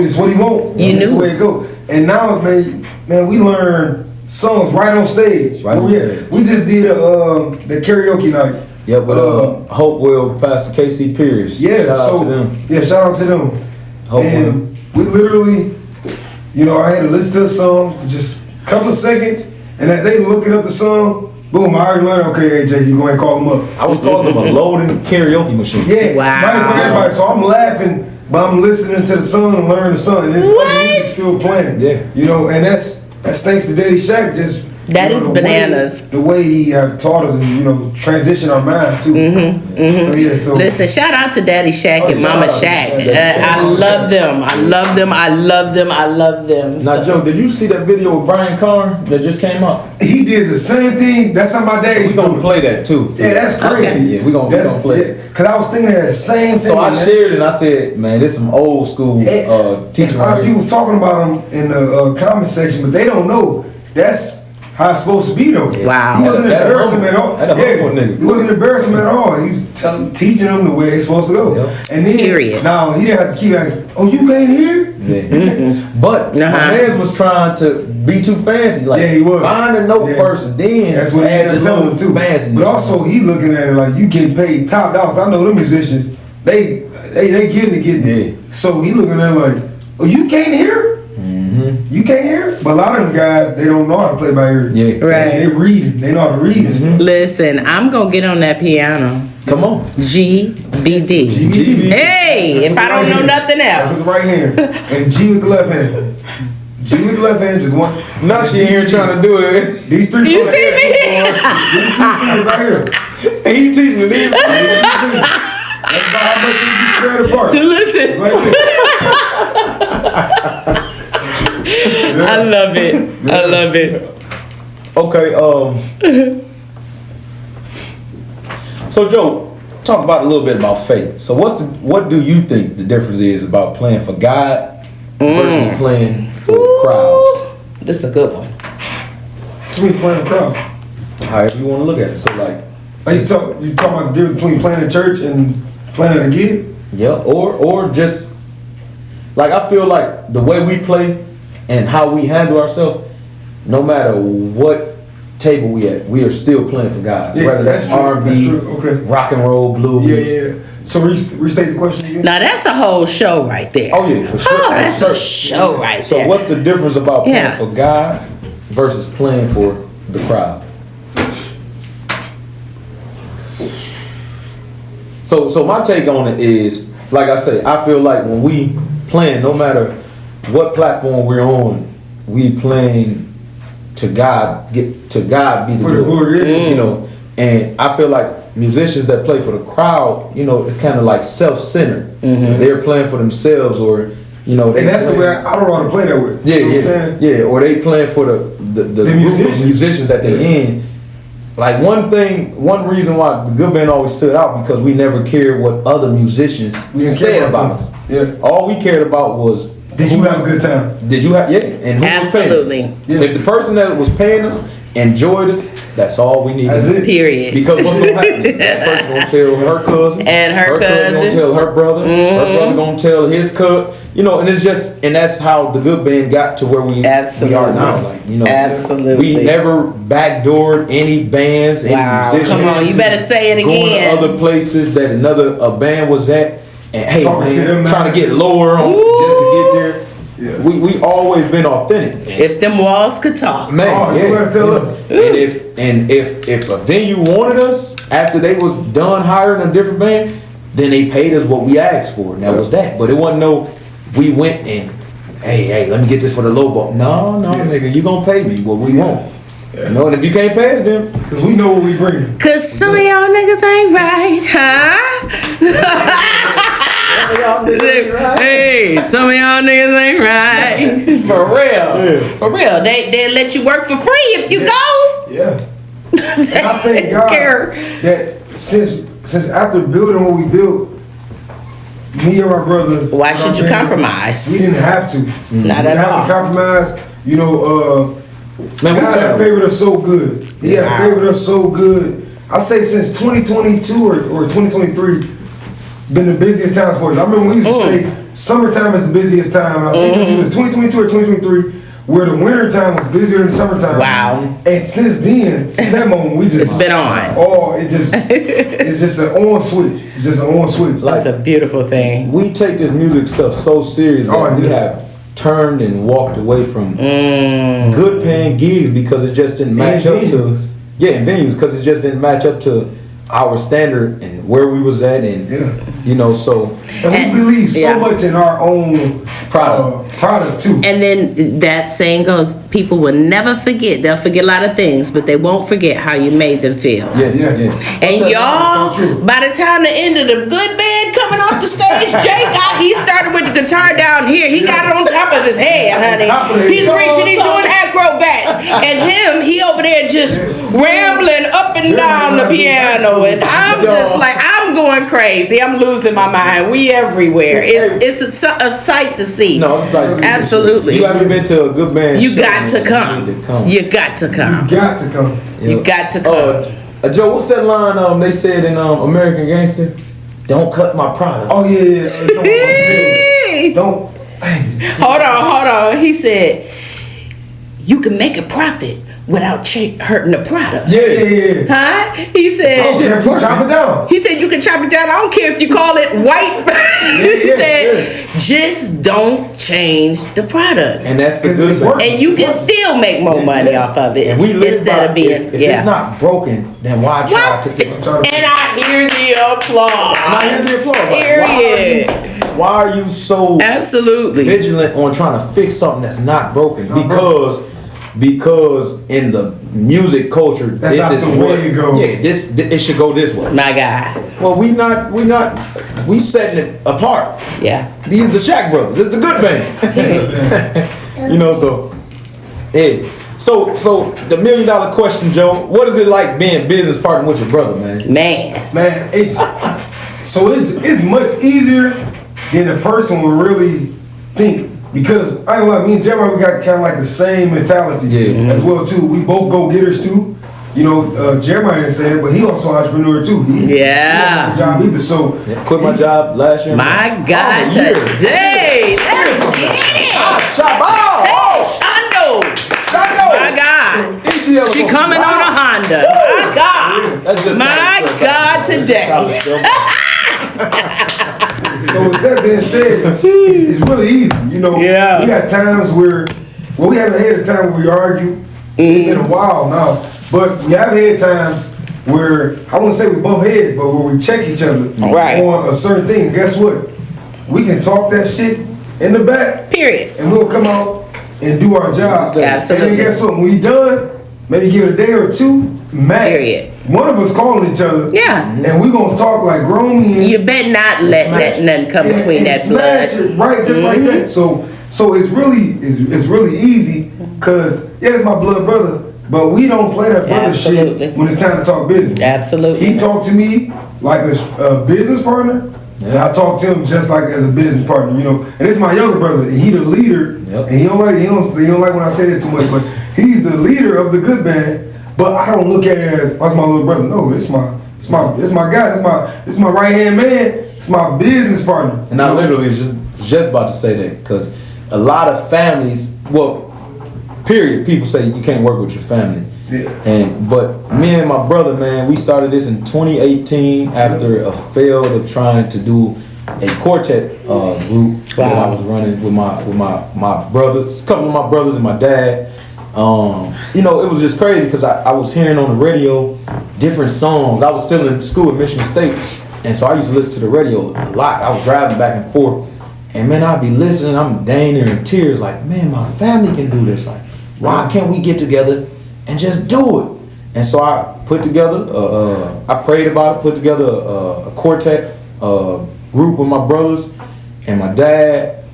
It's what he want. You knew. That's the way it go. And now, man, we learn songs right on stage. We just did the karaoke night. Yeah, with Hopewell, Pastor Casey Pierce. Yeah, shout out to them. Yeah, shout out to them. Hopewell. And we literally, I had to listen to the song for just a couple of seconds, and as they looking up the song, boom, I already learned, okay, AJ, you go and call them up. I was calling them a loading karaoke machine. Yeah, wow. Right in front of everybody. So I'm laughing, but I'm listening to the song and learning the song. And it's still playing. Yeah. And that's thanks to Daddy Shack. Just that is bananas. The way he taught us and transition our mind too. So listen, shout out to Daddy Shack and Mama Shack. I love them. I love them. I love them. I love them. Now, Joe, did you see that video with Brian Carr that just came out? He did the same thing. That's how my dad. We gonna play that too. Yeah, that's crazy. Okay. Yeah, we gonna play it. Cause I was thinking that same thing. So I shared it and I said, man, this is some old school teaching. A lot of people was talking about him in the comment section, but they don't know that's how it's supposed to be though. Wow. He wasn't embarrassing at all. He wasn't embarrassing at all. He was teaching them the way it's supposed to go. Yep. And then now he didn't have to keep asking, oh, you can't hear? Yeah. But my man was trying to be too fancy. Like, he was. Find a note first and then that's what he had to tell them too. Fancy. But also he looking at it like you getting paid top dollars. I know them musicians, they getting it. So he looking at it like, oh, you can't hear? You can't hear? But a lot of them guys, they don't know how to play by ear. Yeah. Right. They read. They know how to read. Listen, I'm gonna get on that piano. Come on. GBD. Hey, if I don't know nothing else. That's with the right hand. And G with the left hand. G with the left hand, just one. Now she here trying to do it. These three. You see me? These three fingers right here. And you teaching me these. That's about how much you be spread apart. Listen. I love it. I love it. Okay, so Joe, talk about a little bit about faith. So what do you think the difference is about playing for God versus playing for crowds? This is a good one. To me, playing a crowd. However you want to look at it. So like you talking about the difference between playing in church and playing at a gig? Yeah, or just like I feel like the way we play and how we handle ourselves, no matter what table we at, we are still playing for God. Yeah, whether that's R&B, rock and roll, blues. Yeah. So restate the question again. Now that's a whole show right there. Oh yeah, for sure. Oh, that's a show right there. So what's the difference about playing for God versus playing for the crowd? So my take on it is, like I say, I feel like when we playing, no matter what platform we're on, we playing to God, get to God be the glory. You know, and I feel like musicians that play for the crowd, it's kind of like self-centered. They're playing for themselves, or and that's the way I don't know how to play that way. Yeah, or they playing for the group of musicians that they're in. Like one reason why the Good Band always stood out, because we never cared what other musicians said about us. Yeah. All we cared about was, did you have a good time? Did you have, and who absolutely. Was paying us? If the person that was paying us enjoyed us, that's all we needed. That's it. Period. Because what's gonna happen is that person gonna tell her cousin, and her cousin gonna tell her brother, her brother gonna tell his you know, and it's just, and that's how the good band got to where we are now. Like, you know, Absolutely. we never backdoored any bands, any musicians. Come on, you better say it going again. to other places that a band was at, and hey, Talking to them, trying to get lower on just to get there. Yeah. We always been authentic. If them walls could talk, Man, you gotta tell us. And if a venue wanted us after they was done hiring a different band, then they paid us what we asked for, and that was that. But it wasn't no, we went and hey, let me get this for the low ball. No, nigga, you gonna pay me what we want. You know, and if you can't pay us, then because we know what we bring. Cause some of y'all niggas ain't right, huh? Hey, some of y'all niggas ain't right. For real. Yeah. For real. They let you work for free if you go. Yeah. And I thank God that since after building what we built, me and my brother. Why should you compromise? We didn't have to. Not we at didn't have all. to compromise. You know, Man, God had favored us so good. He had favored us so good. I say since 2022 or 2023, been the busiest times for us. I remember we used to say summertime is the busiest time. I think it was either 2022 or 2023, where the winter time was busier than summertime. Wow. And since then, since that moment, we just It's been on. Oh, it's just an on switch. It's just an on switch. That's a beautiful thing. we take this music stuff so serious that we have turned and walked away from good paying gigs because it just didn't match up to and venues because it just didn't match up to our standard and where we was at, and you know, so and we believe so much in our own product too. And then that saying goes, people will never forget. They'll forget a lot of things, but they won't forget how you made them feel. And y'all, by the time the end of the good band coming off the stage, he started with the guitar down here. He got it on top of his head, honey. He's reaching, he's doing acrobats. And he over there just rambling up and down the piano. And I'm just like, I'm going crazy. I'm losing my mind. We everywhere. It's a sight to see. No, it's a sight to see. Absolutely. You haven't been to a good band. You got to come. You got to come. You got to come. You got to come. Joe, what's that line they said in American Gangster? Don't cut my product. Oh yeah. Don't. Hold on. He said, you can make a profit without hurting the product. Yeah. Huh? He said, I don't care if you chop it down. He said you can chop it down. I don't care if you call it white. He said, just don't change the product. And that's the good thing. And you can still make more money off of it. And we live instead of being if it's not broken, then why try to fix it? And I hear the applause. Period. Why are you so vigilant on trying to fix something that's not broken? Because in the music culture, that's this not is the way it goes. Yeah, it should go this way. My God. Well, we setting it apart. Yeah. These are the Shaq brothers. This is the good band. You know, so hey. So the $1 million question, Joe, what is it like being business partner with your brother, man? Man, it's much easier than a person would really think. Because I ain't gonna lie, me and Jeremiah, we got kind of like the same mentality as well too. We both go getters too. You know, Jeremiah didn't say it, but he also an entrepreneur too. He had a job either. So quit my job last year. My God, today, let's get it. Hey, Shondo. My God, she coming on a Honda. My God, my God, today. So with that being said, it's really easy. You know, we got times where, we haven't had a time where we argue. It's been a while now, but we have had times where, I wouldn't say we bump heads, but where we check each other on a certain thing. And guess what? We can talk that shit in the back. Period. And we'll come out and do our job. Absolutely. And then guess what? When we done, maybe give it a day or two, max. Period. One of us calling each other. Yeah. And we gonna talk like grown men. You better not let nothing come between that blood. Smash it right, just like that. So it's really easy, cause it's my blood brother, but we don't play that brother shit when it's time to talk business. Absolutely. He talked to me like a business partner, and I talk to him just like as a business partner, you know. And it's my younger brother, and he the leader, and he don't like when I say this too much, but he's the leader of the good band. But I don't look at it as my little brother. No, it's my guy. It's my right hand man. It's my business partner. And I literally just was just about to say that because a lot of families, well, period, people say you can't work with your family. Yeah. But me and my brother, man, we started this in 2018 after a failed of trying to do a quartet group that I was running with my brothers, a couple of my brothers and my dad. You know, it was just crazy because I was hearing on the radio different songs. I was still in school at Michigan State, and so I used to listen to the radio a lot. I was driving back and forth, and man, I'd be listening. I'm dang near in tears, like, man, my family can do this. Like, why can't we get together and just do it? And so I put together, I prayed about it, put together a quartet group with my brothers and my dad,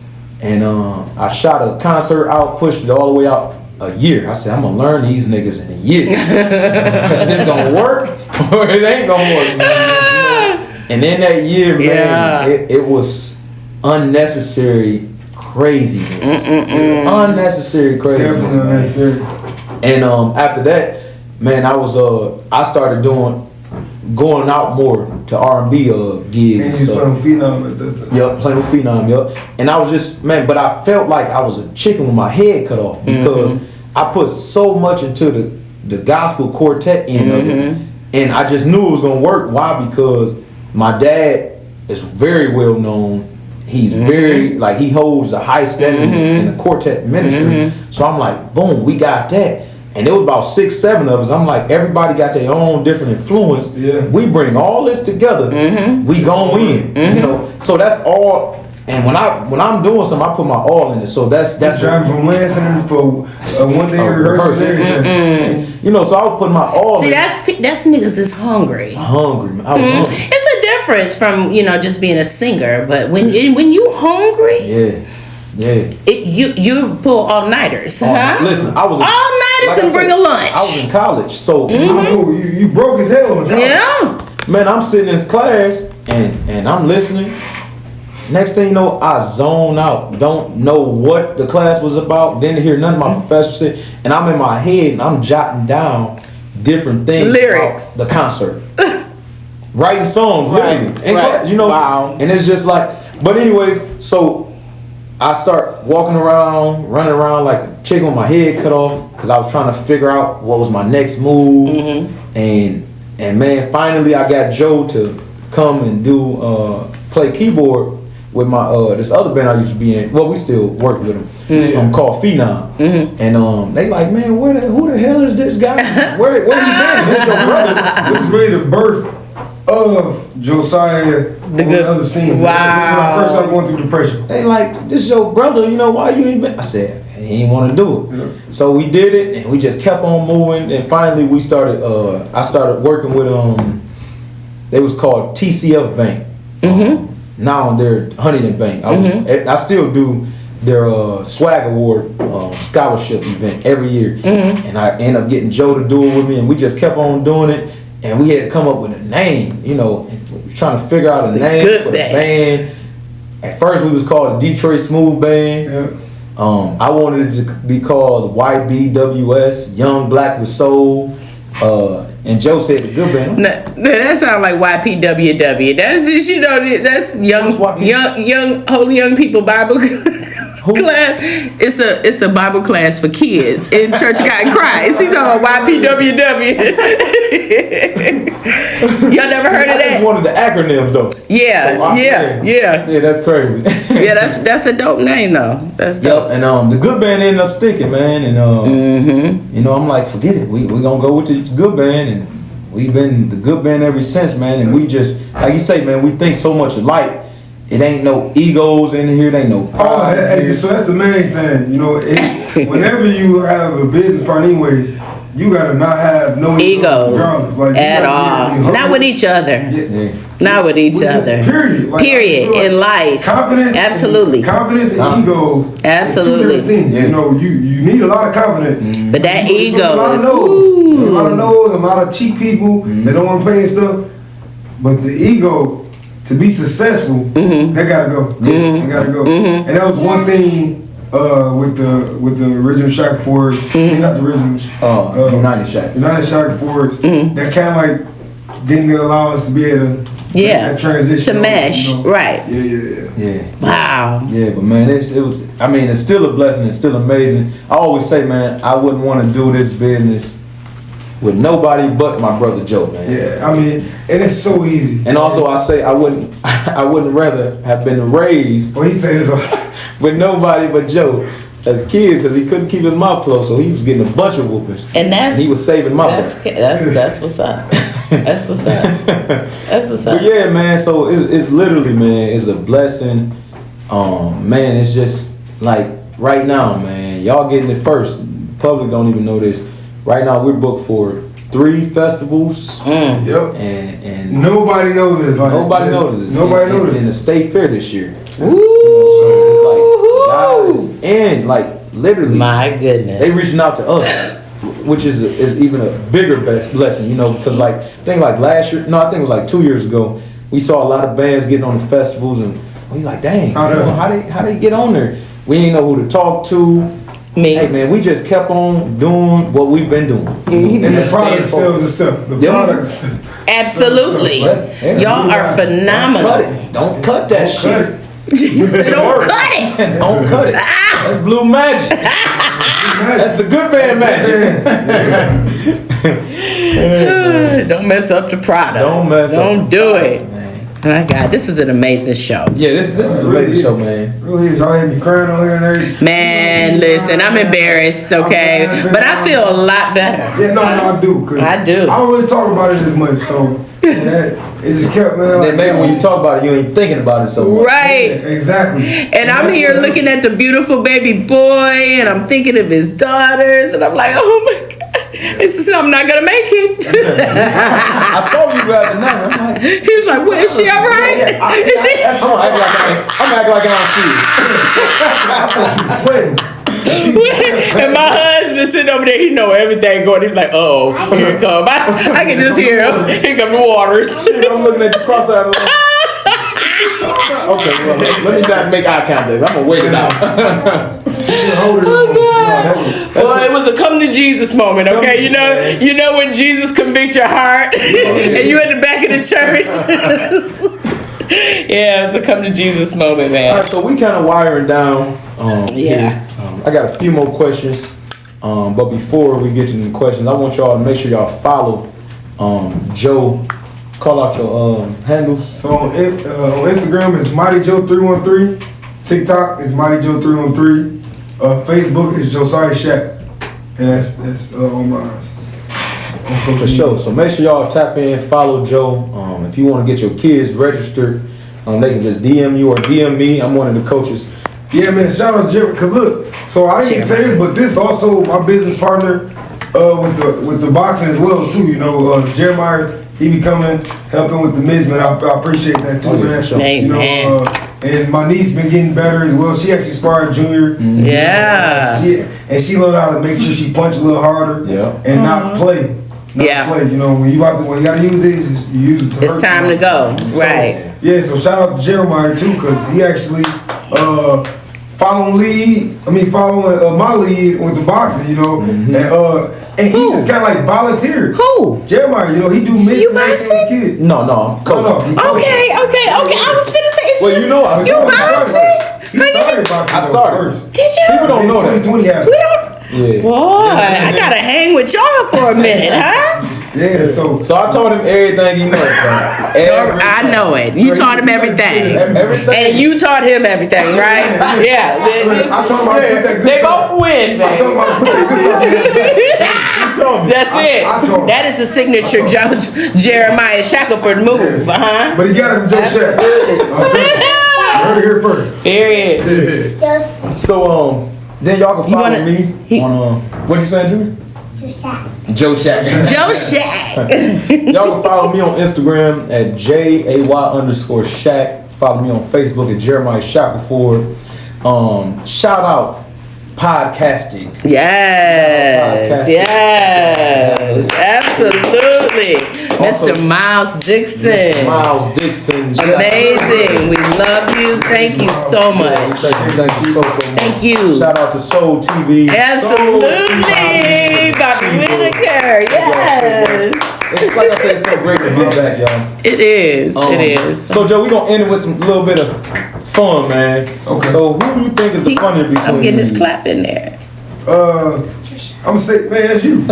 and I shot a concert out, pushed it all the way out a year. I said, I'm gonna learn these niggas in a year. It's gonna work or it ain't gonna work. And in that year, man, it was unnecessary craziness. Unnecessary craziness. Definitely unnecessary. And after that, man, I started going out more to R&B gigs and stuff. Playing with Phenom at that time. Yep, playing with Phenom, yep. And I was just, man, but I felt like I was a chicken with my head cut off because I put so much into the gospel quartet end of it. And I just knew it was going to work. Why? Because my dad is very well known. He's very, like, he holds a high standard in the quartet ministry. So I'm like, boom, we got that. And there was about 6, 7 of us. I'm like, everybody got their own different influence. Yeah. We bring all this together. We gon' win. You know, so that's all. And when I'm doing something, I put my all in it. So that's driving from Lansing for one day rehearsal. You know, so I was putting my all. See, in that's niggas is hungry. Hungry. I was hungry. It's a difference from just being a singer, but when you hungry, you pull all nighters. Listen, I was all nighters and bring a lunch. I was in college, so you broke as hell in college. Yeah, man, I'm sitting in class and I'm listening. Next thing you know, I zone out. Don't know what the class was about. Didn't hear none of my professors say. And I'm in my head and I'm jotting down different things. Lyrics. About the concert. Writing songs, literally. Right. You know, wow. And it's just like, but anyways, so I start walking around, running around like a chicken with my head cut off because I was trying to figure out what was my next move. And man, finally I got Joe to come and play keyboard with my this other band I used to be in. Well, we still work with them. Called Phenom. And they like, man, who the hell is this guy? Where he been? This is your brother. This is really the birth of Josiah on the other scene. Wow. This is when I first started going through depression. They like, this is your brother, you know, why you ain't been? I said, he didn't want to do it. So we did it and we just kept on moving, and finally we started I started working with they was called TCF Bank. Now they're Huntington Bank. I still do their swag award scholarship event every year. And I end up getting Joe to do it with me, and we just kept on doing it. And we had to come up with a name, you know, and we were trying to figure out a name for the band. At first we was called the Detroit Smooth Band. I wanted it to be called YBWS, Young Black with Soul. And Joe said the good band. No, that sounds like YPWW. That's just, that's young holy young people Bible class. It's a Bible class for kids in Church of God in Christ. He's talking about YPWW. Y'all never heard of that? That's one of the acronyms though. Yeah, Yeah, that's crazy. Yeah, that's a dope name though. That's dope. Yep, and the good band ended up sticking, man. And you know, I'm like, forget it. We gonna go with the good band, and we've been the good band ever since, man. And we just, like you say, man, we think so much alike. It ain't no egos in here. It ain't no pride. So that's the main thing. You know, whenever you have a business partner, anyways, you gotta not have no egos like, at all. Not with each other. Not with each other. Period. Like, period. Like in life. Confidence. Absolutely. Confidence and ego. Absolutely. Two different things. You know, you need a lot of confidence. But that ego is a lot of no's, a lot of cheap people that don't want to play and stuff. But the ego, to be successful, they gotta go. They gotta go. And that was one thing with the original Shaq Force, not the original, United Shaq Force, that kind of like didn't allow us to be able to that transition to mesh, you know? right? Yeah. Wow. Yeah, but man, it was. I mean, it's still a blessing. It's still amazing. I always say, man, I wouldn't want to do this business with nobody but my brother Joe, man. Yeah, I mean, and it's so easy. And also, I say I wouldn't rather have been raised. Well, he said this all the time. With nobody but Joe as kids, because he couldn't keep his mouth closed, so he was getting a bunch of whoopings. And he was saving my butt. That's what's up. That's what's up. That's what's up. But yeah, man. So it's literally, man, it's a blessing. Man, it's just like right now, man. Y'all getting it first. Public don't even know this. Right now, we're booked for 3 festivals. Yep. And nobody knows this. Like, nobody knows this. Nobody knows this. In the state fair this year. Woo! So it's like, guys, and like literally, my goodness, they reaching out to us, which is even a bigger blessing, you know, because like I think like last year, no, I think it was like 2 years ago, we saw a lot of bands getting on the festivals, and we like, dang, how they get on there? We didn't know who to talk to. Hey man, we just kept on doing what we've been doing. And the product sells itself. The products. Absolutely. Y'all are phenomenal. Don't cut that shit. Don't cut it. Don't cut it. That's blue magic. That's the good man magic. Don't mess up the product. Don't do it. My God, this is an amazing show. Yeah, this is an amazing show, man. Really is. Y'all hear me crying on here and everything. Man, listen, I'm embarrassed, okay? But I feel a lot better. Yeah, no, I do. I do. I don't really talk about it as much, so it just kept, man. Like, maybe when you talk about it, you ain't thinking about it so much. Right. Yeah, exactly. And I'm here looking at the beautiful baby boy, and I'm thinking of his daughters, and I'm like, oh my God. I'm not gonna make it. I saw you guys tonight. I'm like, he was like, "What? Is she all right? Is she?" I'm acting like I don't see you. Sweating. And my husband sitting over there, he know everything going. He's like, "Oh, here it come." I can just hear him. Here come the waters. I'm looking at you cross-eyed. Okay, well, let me not make eye contact. I'm gonna wait it out. Oh God! Well, it was a come to Jesus moment, okay? You know when Jesus convicts your heart, and you at the back of the church. Yeah, it's a come to Jesus moment, man. All right, so we kind of wiring down. Here. I got a few more questions, but before we get to the questions, I want y'all to make sure y'all follow Joe. Call out your handles. So on Instagram is Mighty Joe 313. TikTok is Mighty Joe 313. Facebook is Josiah Shack, and that's on mine. For sure. So make sure y'all tap in, follow Joe. If you want to get your kids registered, they can just DM you or DM me. I'm one of the coaches. Yeah, man. Shout out to Jeremy. Cause look, so I didn't say this, but this also my business partner with the boxing as well too. You know, Jeremiah. He be coming, helping with the mids, man. I appreciate that too, man. Sure. You know, and my niece been getting better as well. She actually sparred Junior. Yeah. She learned how to make sure she punch a little harder. And not play. Play. You know, when you gotta use these, you use it to it's time to go. Right. Yeah. So shout out to Jeremiah too, cause he actually following my lead with the boxing. You know, and he just kind of like volunteered. Who? Jeremiah, you know, he do miss you boxing? kids. No, I'm coaching. Okay. I was finna say. Well, you know, you boxing? He started boxing. I started first. Did you? People don't know that. 2020 happened. We don't. Yeah. Boy, I gotta hang with y'all for a minute, huh? Yeah, so I told him everything he knows. I know it. You taught him everything. And you taught him everything, right? Yeah. I told him I put that good They both win, baby. I told him I put that good That's it. That is the signature Jeremiah Shackelford move, huh? But he got him, Joe Shack. I heard it here first. Period. So then y'all can follow me on what you saying, Junior? Joe Shack. Joe Shack. Y'all can follow me on Instagram at JAY_Shack. Follow me on Facebook at Jeremiah Shackelford. Shout out podcasting. Yes, absolutely. Also, Mr. Miles Dixon. Amazing. We love you. Thank you so much. Thank you so much. Thank you. Shout out to Soul TV. Absolutely. Bobby Whitaker. Yes. It's, like I said, it's so great to be back, y'all. It is. It is. So, Joe, we gonna end it with some little bit of fun, man. Okay. So, who do you think is the funnier between? I'm getting this you? clap in there. I'm gonna say, man, it's you.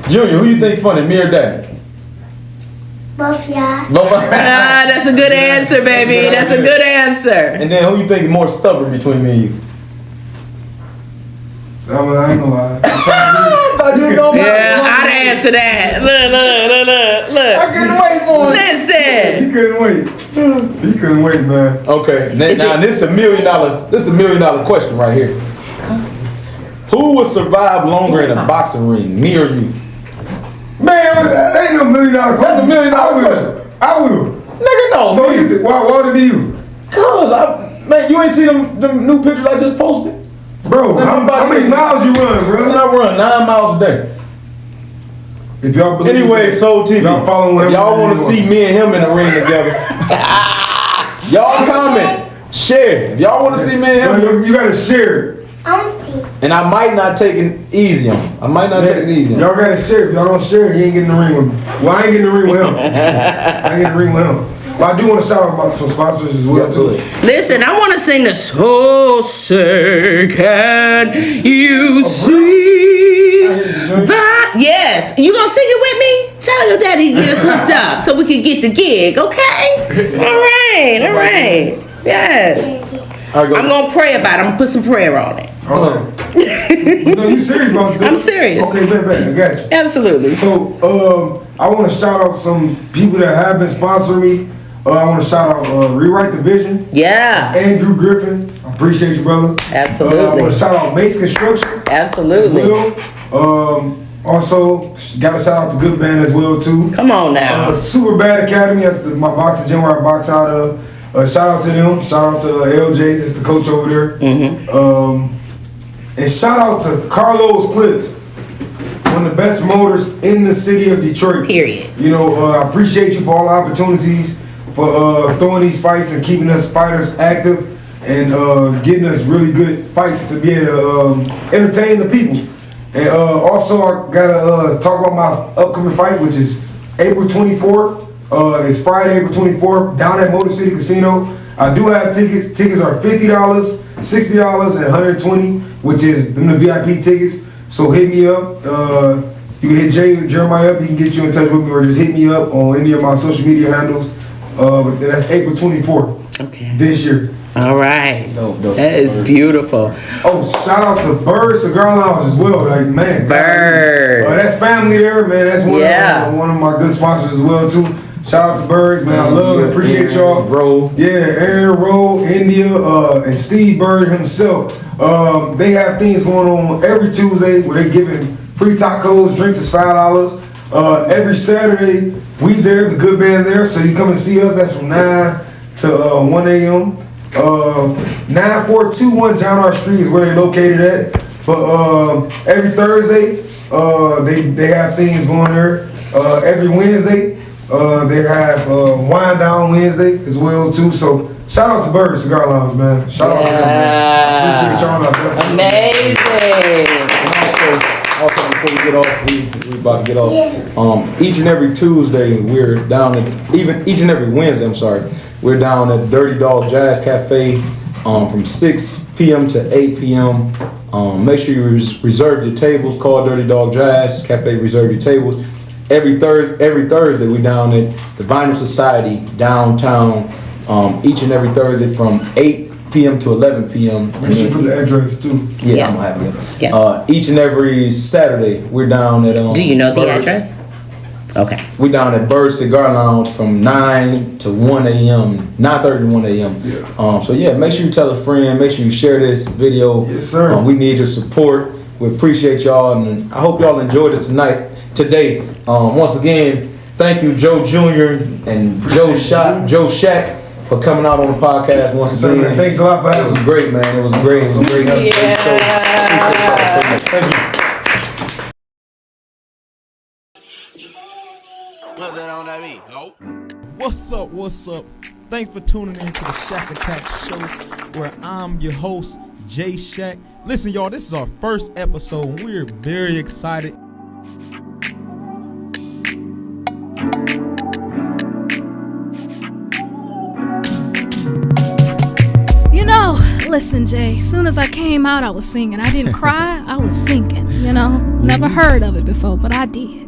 Junior, who you think funny, me or Daddy? Both y'all. That's a good answer, baby. That's a good answer. And then who you think is more stubborn between me and you? I ain't gonna lie. Yeah, I'd answer that. Look. I couldn't wait for it. Listen. He couldn't wait. He couldn't wait, man. Okay. Now this is the $1 million question right here. Who would survive longer in a boxing ring, me or you? Man, that ain't no $1 million question. That's $1 million question. I will. Nigga, no. So why would it be you? Cause man, you ain't seen them new pictures I just posted? Bro, how many miles you run, bro? I run 9 miles a day. If y'all believe anyway, Soul TV, y'all following him. Y'all want to see me and him in the ring together? Y'all comment, share. If y'all want to see me and him, you gotta share it. And I might not take it easy on him. Y'all gotta share. If y'all don't share, he ain't getting in the ring with me. Well, I ain't getting in the ring with him. But I do want to shout out about some sponsors as well too. Listen, I want to sing the "So Say Can You See That." Yes, you gonna sing it with me? Tell your daddy to get us hooked up so we can get the gig, okay? All right. Yes. I'm gonna pray about it. I'm gonna put some prayer on it. Okay. No, you serious about this? I'm serious. Okay, bet. I got you. Absolutely. So, I want to shout out some people that have been sponsoring me. I want to shout out Rewrite the Vision. Yeah. Andrew Griffin. I appreciate you, brother. Absolutely. I want to shout out Mace Construction. Absolutely. As well. Also, got to shout out the Good Band as well too. Come on now. Super Bad Academy. That's my boxing gym where I box out of. Shout out to them. Shout out to LJ. That's the coach over there. Mm-hmm. And shout out to Carlos Clips, one of the best promoters in the city of Detroit. Period. You know, I appreciate you for all the opportunities, for throwing these fights and keeping us fighters active and getting us really good fights to be able to entertain the people. And also, I gotta talk about my upcoming fight, which is April 24th. It's Friday, April 24th, down at Motor City Casino. I do have tickets. Tickets are $50, $60, and $120, which is the VIP tickets. So hit me up. You can hit Jeremiah up. He can get you in touch with me, or just hit me up on any of my social media handles. And that's April 24th. Okay. This year. All right. Dope. That is beautiful. Oh, shout out to Bird Cigar Lounge as well. Like, man. Bird. That's family there, man. That's one of my good sponsors as well, too. Shout out to Birds, man. I love and appreciate y'all. Aaron Rowe, India, and Steve Bird himself. They have things going on every Tuesday where they're giving free tacos, drinks is $5. Every Saturday, we there, the Good Band there. So you come and see us. That's from 9 to 1 a.m. 9421 John R. Street is where they're located at. But every Thursday, they have things going there. Every Wednesday, they have Wind Down Wednesday as well too. So shout out to Bird Cigar Lounge, man. Shout out to them, man. I appreciate y'all. Amazing. Also, before we get off, we about to get off. Each and every Tuesday, we're down at each and every Wednesday. I'm sorry, we're down at Dirty Dog Jazz Cafe from 6 p.m. to 8 p.m. Make sure you reserve your tables. Call Dirty Dog Jazz Cafe. Reserve your tables. Every Thursday, we down at the Vinyl Society downtown. Each and every Thursday from 8 p.m. to 11 p.m. Make sure you put the address too. Yeah, I'm happy. Yeah. Each and every Saturday, we're down at. Do you know the address? Okay. We down at Bird Cigar Lounge from 9 to 1 a.m. 9:30 to 1 a.m. Yeah. So yeah, make sure you tell a friend. Make sure you share this video. Yes, sir. We need your support. We appreciate y'all, and I hope y'all enjoyed this today. Once again, thank you, Joe Jr. and Joe Shack, for coming out on the podcast once again. Man, thanks a lot for having me. It was great, man. It was great. It was great. Yeah. Thank you. What's up? Thanks for tuning in to the Shack Attack Show, where I'm your host, Jay Shack. Listen, y'all, this is our first episode. We're very excited. Listen, Jay, as soon as I came out, I was singing. I didn't cry, I was singing, you know. Never heard of it before, but I did.